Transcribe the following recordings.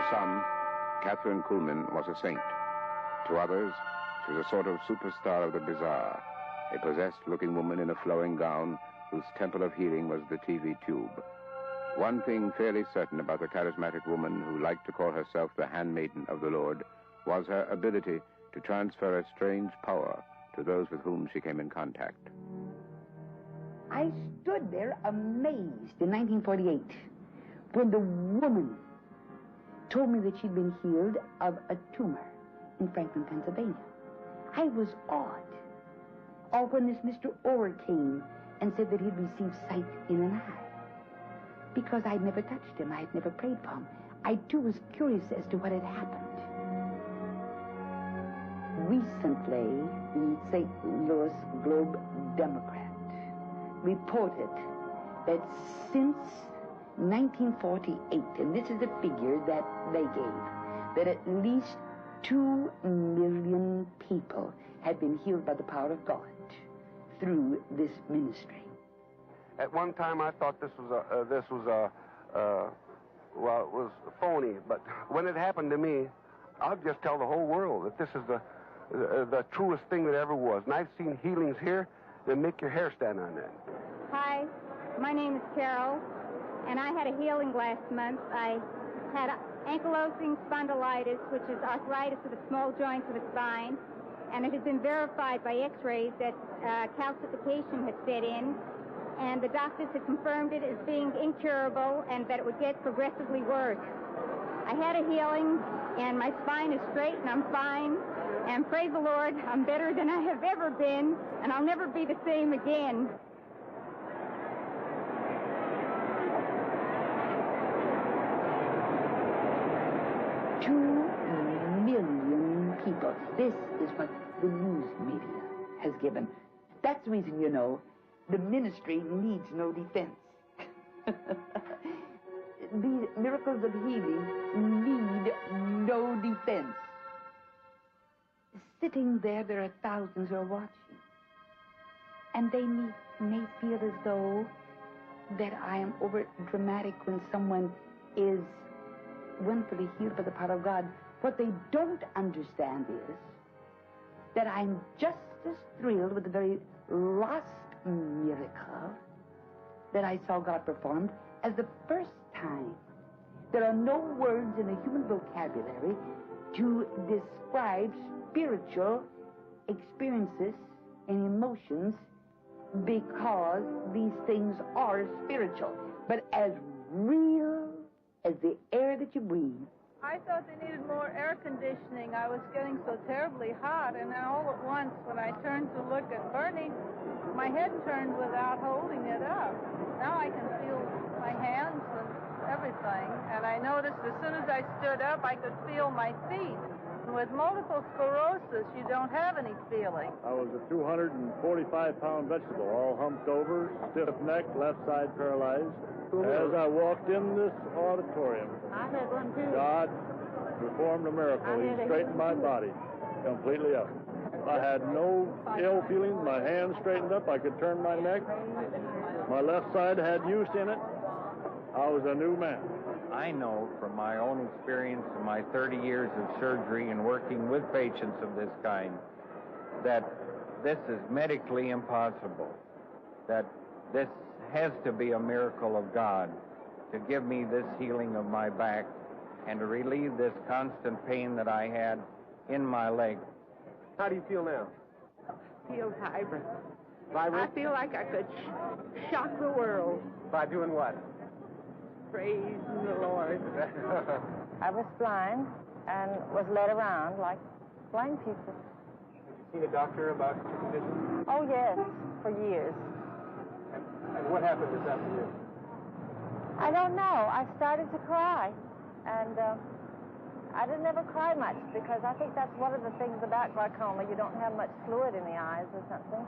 To some, Catherine Kuhlman was a saint. To others, she was a sort of superstar of the bizarre, a possessed-looking woman in a flowing gown whose temple of healing was the TV tube. One thing fairly certain about the charismatic woman who liked to call herself the handmaiden of the Lord was her ability to transfer a strange power to those with whom she came in contact. I stood there amazed in 1948 when the woman told me that she'd been healed of a tumor in Franklin, Pennsylvania. I was awed. Or when this Mr. Orr came and said that he'd received sight in an eye. Because I'd never touched him, I'd never prayed for him. I, too, was curious as to what had happened. Recently, the St. Louis Globe-Democrat reported that since 1948, and this is the figure that they gave, that at least 2 million people had been healed by the power of God through this ministry. At one time, I thought it was phony. But when it happened to me, I'll just tell the whole world that this is the truest thing that ever was. And I've seen healings here that make your hair stand on end. Hi, my name is Carol, and I had a healing last month. I had ankylosing spondylitis, which is arthritis of the small joints of the spine, and it has been verified by x-rays that calcification had set in, and the doctors had confirmed it as being incurable and that it would get progressively worse. I had a healing, and my spine is straight, and I'm fine, and praise the Lord, I'm better than I have ever been, and I'll never be the same again. People. This is what the news media has given. That's the reason, you know, the ministry needs no defense. These miracles of healing need no defense. Sitting there are thousands who are watching. And they may feel as though that I am over dramatic when someone is wonderfully healed by the power of God. What they don't understand is that I'm just as thrilled with the very last miracle that I saw God performed as the first time. There are no words in the human vocabulary to describe spiritual experiences and emotions because these things are spiritual, but as real as the air that you breathe. I thought they needed more air conditioning. I was getting so terribly hot, and then all at once, when I turned to look at Bernie, my head turned without holding it up. Now I can feel my hands and everything, and I noticed as soon as I stood up, I could feel my feet. With multiple sclerosis, you don't have any feeling. I was a 245-pound vegetable, all humped over, stiff neck, left side paralyzed. As I walked in this auditorium, I had one too. God performed a miracle. He straightened my body completely up. I had no ill feelings. My hands straightened up. I could turn my neck. My left side had use in it. I was a new man. I know from my own experience in my 30 years of surgery and working with patients of this kind that this is medically impossible, that this has to be a miracle of God to give me this healing of my back and to relieve this constant pain that I had in my leg. How do you feel now? I feel vibrant. Vibrant? I feel like I could shock the world. By doing what? Praise the Lord. I was blind and was led around like blind people. Seen a doctor about your condition? Oh, yes, for years. And what happened this afternoon? I don't know. I started to cry. And I didn't ever cry much because I think that's one of the things about glaucoma. You don't have much fluid in the eyes or something.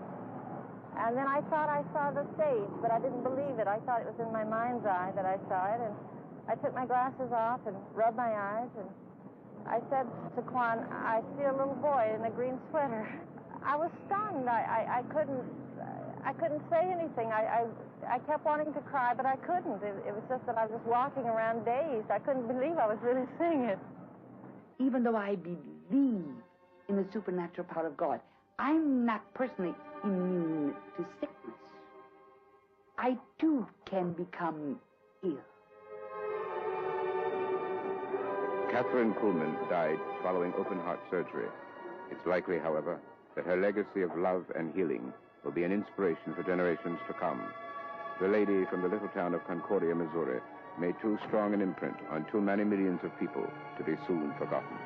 And then I thought I saw the stage, but I didn't believe it. I thought it was in my mind's eye that I saw it. And I took my glasses off and rubbed my eyes. And I said to Quan, I see a little boy in a green sweater. I was stunned. I couldn't... I couldn't say anything. I kept wanting to cry, but I couldn't. It was just that I was walking around dazed. I couldn't believe I was really seeing it. Even though I believe in the supernatural power of God, I'm not personally immune to sickness. I, too, can become ill. Kathryn Kuhlman died following open-heart surgery. It's likely, however, that her legacy of love and healing will be an inspiration for generations to come. The lady from the little town of Concordia, Missouri, made too strong an imprint on too many millions of people to be soon forgotten.